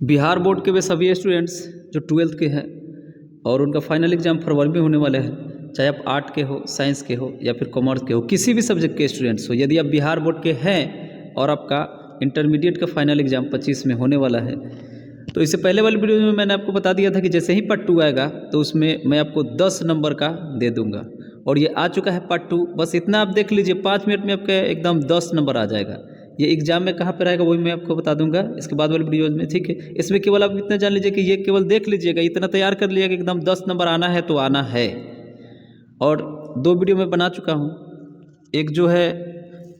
Bihar board के वे सभी students जो 12th के हैं और उनका फाइनल एग्ज़ाम फरवरी में होने वाला है, चाहे आप आर्ट के हो, साइंस के हो या फिर कॉमर्स के हो, किसी भी सब्जेक्ट के स्टूडेंट्स हो, यदि आप बिहार बोर्ड के हैं और आपका इंटरमीडिएट का फाइनल एग्ज़ाम 25 में होने वाला है, तो इससे पहले वाली वीडियो में मैंने आपको बता दिया था कि जैसे ही पार्ट 2 आएगा तो उसमें मैं आपको 10 नंबर का दे दूंगा, और ये आ चुका है पार्ट 2। बस इतना आप देख लीजिए, 5 मिनट में आपका एकदम 10 नंबर आ जाएगा। ये एग्जाम में कहाँ पर रहेगा वही मैं आपको बता दूंगा इसके बाद वाली वीडियोज़ में, ठीक है। इसमें केवल आप इतना जान लीजिए कि ये केवल देख लीजिएगा, इतना तैयार कर लीजिएगा कि एकदम 10 नंबर आना है तो आना है। और 2 वीडियो मैं बना चुका हूँ, एक जो है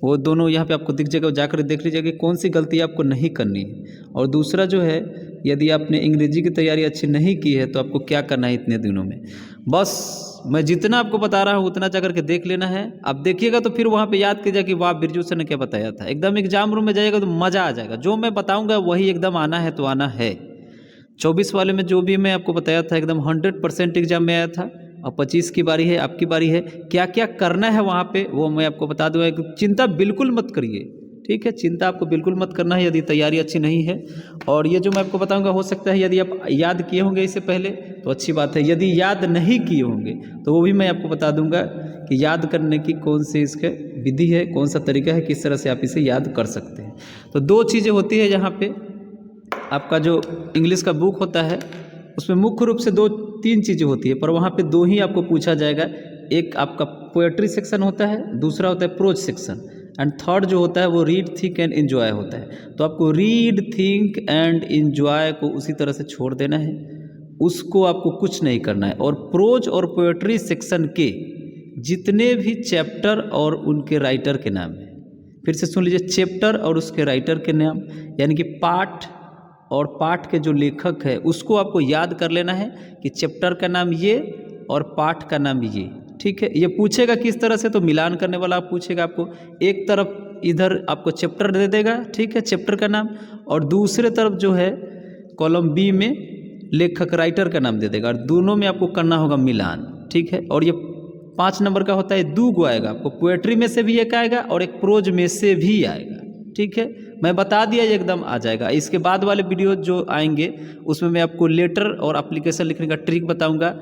वो दोनों यहाँ पे आपको दिख जाएगा, जाकर देख लीजिएगा कि कौन सी गलती आपको नहीं करनी है, और दूसरा जो है यदि आपने अंग्रेजी की तैयारी अच्छी नहीं की है तो आपको क्या करना है इतने दिनों में। बस मैं जितना आपको बता रहा हूँ उतना जा करके देख लेना है। आप देखिएगा तो फिर वहाँ पे याद कीजिएगा कि वाह बिरजू सर ने क्या बताया था। एकदम एग्जाम रूम में जाइएगा तो मज़ा आ जाएगा, जो मैं बताऊँगा वही एकदम आना है तो आना है। 24 वाले में जो भी मैं आपको बताया था एकदम 100% एग्जाम में आया था, और 25 की बारी है, आपकी बारी है। क्या क्या करना है वहाँ पे वो मैं आपको बता दूँगा, चिंता बिल्कुल मत करिए, ठीक है। चिंता आपको बिल्कुल मत करना है यदि तैयारी अच्छी नहीं है। और ये जो मैं आपको बताऊंगा हो सकता है यदि आप याद किए होंगे इससे पहले तो अच्छी बात है, यदि याद नहीं किए होंगे तो वो भी मैं आपको बता दूंगा कि याद करने की कौन सी इसके विधि है, कौन सा तरीका है, किस तरह से आप इसे याद कर सकते हैं। तो 2 चीज़ें होती है यहाँ पे, आपका जो इंग्लिश का बुक होता है उसमें मुख्य रूप से 2-3 चीज़ें होती है, पर वहाँ पे 2 ही आपको पूछा जाएगा। एक आपका पोएट्री सेक्शन होता है, दूसरा होता है प्रोज सेक्शन, एंड थर्ड जो होता है वो रीड थिंक एंड एंजॉय होता है। तो आपको रीड थिंक एंड एंजॉय को उसी तरह से छोड़ देना है, उसको आपको कुछ नहीं करना है। और प्रोज और पोएट्री सेक्शन के जितने भी चैप्टर और उनके राइटर के नाम है, फिर से सुन लीजिए, चैप्टर और उसके राइटर के नाम, यानी कि पाठ और पाठ के जो लेखक है उसको आपको याद कर लेना है कि चैप्टर का नाम ये और पाठ का नाम ये, ठीक है। ये पूछेगा किस तरह से, तो मिलान करने वाला आप पूछेगा आपको, एक तरफ इधर आपको चैप्टर दे देगा, ठीक है, चैप्टर का नाम, और दूसरे तरफ जो है कॉलम बी में लेखक राइटर का नाम दे देगा, और दोनों में आपको करना होगा मिलान, ठीक है। और ये 5 नंबर का होता है, 2 गो आएगा आपको, पोएट्री में से भी एक आएगा और एक प्रोज में से भी आएगा, ठीक है। मैं बता दिया ये एकदम आ जाएगा। इसके बाद वाले वीडियो जो आएंगे उसमें मैं आपको लेटर और एप्लीकेशन लिखने का ट्रिक बताऊंगा।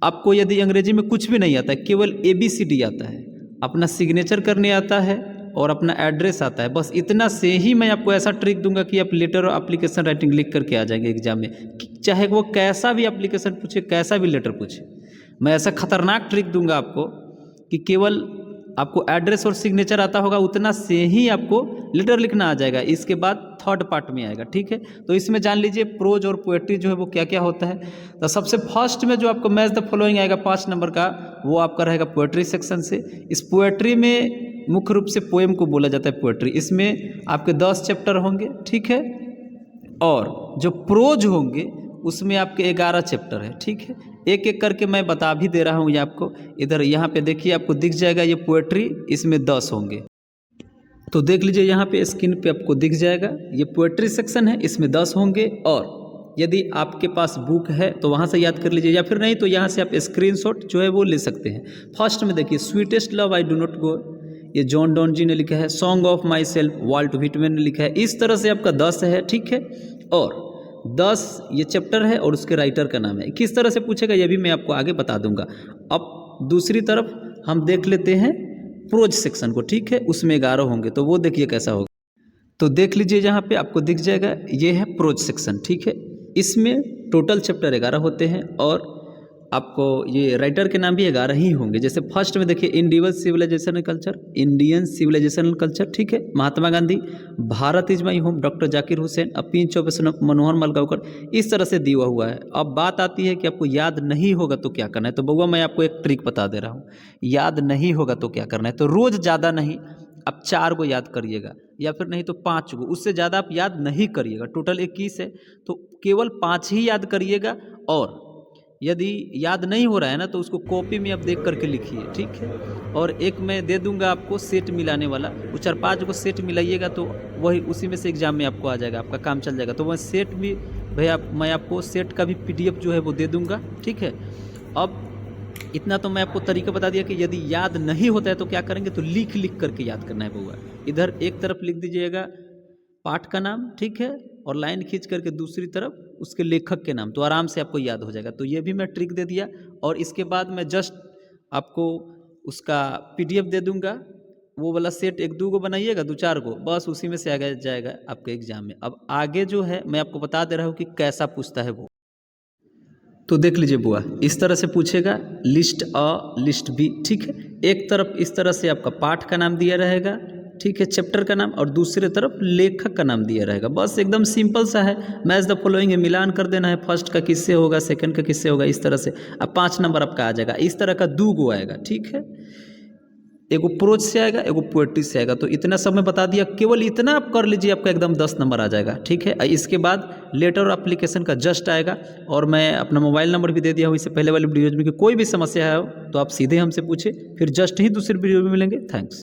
आपको यदि अंग्रेजी में कुछ भी नहीं आता है, केवल ABCD आता है, अपना सिग्नेचर करने आता है और अपना एड्रेस आता है, बस इतना से ही मैं आपको ऐसा ट्रिक दूंगा कि आप लेटर और एप्लीकेशन राइटिंग लिख करके आ जाएंगे एग्जाम में, चाहे वो कैसा भी एप्लीकेशन पूछे, कैसा भी लेटर पूछे। मैं ऐसा खतरनाक ट्रिक दूंगा आपको कि केवल आपको एड्रेस और सिग्नेचर आता होगा, उतना से ही आपको लेटर लिखना आ जाएगा। इसके बाद थर्ड पार्ट में आएगा, ठीक है। तो इसमें जान लीजिए प्रोज और पोएट्री जो है वो क्या क्या होता है। तो सबसे फर्स्ट में जो आपको मैच द फॉलोइंग आएगा 5 नंबर का, वो आपका रहेगा पोएट्री सेक्शन से। इस पोएट्री में मुख्य रूप से पोएम को बोला जाता है पोएट्री। इसमें आपके 10 चैप्टर होंगे, ठीक है, और जो प्रोज होंगे उसमें आपके 11 चैप्टर है, ठीक है। एक एक करके मैं बता भी दे रहा हूँ ये आपको। इधर यहाँ पे देखिए आपको दिख जाएगा ये पोएट्री, इसमें 10 होंगे। तो देख लीजिए यहाँ पे स्क्रीन पे आपको दिख जाएगा, ये पोएट्री सेक्शन है, इसमें 10 होंगे। और यदि आपके पास बुक है तो वहाँ से याद कर लीजिए, या फिर नहीं तो यहाँ से आप स्क्रीनशॉट जो है वो ले सकते हैं। फर्स्ट में देखिए, sweetest love I do not go, ये जॉन डॉन जी ने लिखा है। Song of myself, Walt Whitman ने लिखा है। इस तरह से आपका 10 है, ठीक है। और 10 ये चैप्टर है और उसके राइटर का नाम है। किस तरह से पूछेगा ये भी मैं आपको आगे बता दूंगा। अब दूसरी तरफ हम देख लेते हैं प्रोज सेक्शन को, ठीक है, उसमें 11 होंगे, तो वो देखिए कैसा होगा। तो देख लीजिए यहाँ पे आपको दिख जाएगा, ये है प्रोज सेक्शन, ठीक है। इसमें टोटल चैप्टर 11 होते हैं और आपको ये राइटर के नाम भी 11 ही होंगे। जैसे फर्स्ट में देखिए, individual civilization and culture, Indian civilization and culture, ठीक है, Mahatma Gandhi. Bharat is my home, doctor Zakir Hussain. A pinch of Manohar Malgonkar. इस तरह से दिया हुआ है। अब बात आती है कि आपको याद नहीं होगा तो क्या करना है। तो बउआ मैं आपको एक ट्रिक बता दे रहा हूँ, याद नहीं होगा तो क्या करना है। तो रोज़ ज़्यादा नहीं, आप 4 को याद करिएगा, या फिर नहीं तो 5 को, उससे ज़्यादा आप याद नहीं करिएगा। टोटल 21 है तो केवल 5 ही याद करिएगा। और यदि याद नहीं हो रहा है ना तो उसको कॉपी में आप देख करके लिखिए, ठीक है। और एक मैं दे दूंगा आपको सेट मिलाने वाला, वो 4-5 को सेट मिलाइएगा तो वही उसी में से एग्जाम में आपको आ जाएगा, आपका काम चल जाएगा। तो वह सेट भी भैया मैं आपको सेट का भी PDF जो है वो दे दूंगा, ठीक है। अब इतना तो मैं आपको तरीका बता दिया कि यदि याद नहीं होता है तो क्या करेंगे, तो लिख करके याद करना है बउआ। इधर एक तरफ लिख दीजिएगा पाठ का नाम, ठीक है, और लाइन खींच करके दूसरी तरफ उसके लेखक के नाम, तो आराम से आपको याद हो जाएगा। तो ये भी मैं ट्रिक दे दिया, और इसके बाद मैं जस्ट आपको उसका पीडीएफ दे दूंगा। वो वाला सेट 1-2 गो बनाइएगा, 2-4 गो, बस उसी में से आ जाएगा आपके एग्जाम में। अब आगे जो है मैं आपको बता दे रहा हूँ कि कैसा पूछता है वो। तो देख लीजिए बुआ, इस तरह से पूछेगा, लिस्ट अ लिस्ट बी, ठीक है। एक तरफ इस तरह से आपका पाठ का नाम दिया रहेगा, ठीक है, चैप्टर का नाम, और दूसरे तरफ लेखक का नाम दिया रहेगा। बस एकदम सिंपल सा है, मैच द फॉलोइंग है, मिलान कर देना है, फर्स्ट का किससे होगा, सेकंड का किससे होगा, इस तरह से। अब 5 नंबर आपका आ जाएगा। इस तरह का 2 गो आएगा, ठीक है, एगो प्रोज से आएगा, एगो पोएट्री से आएगा। तो इतना सब मैं बता दिया, केवल इतना आप कर लीजिए, आपका एकदम 10 नंबर आ जाएगा, ठीक है। इसके बाद लेटर और एप्लीकेशन का जस्ट आएगा, और मैं अपना मोबाइल नंबर भी दे दिया हूँ इससे पहले वाली वीडियोज में, कि कोई भी समस्या है तो आप सीधे हमसे पूछे। फिर जस्ट ही दूसरी वीडियो में मिलेंगे। थैंक्स।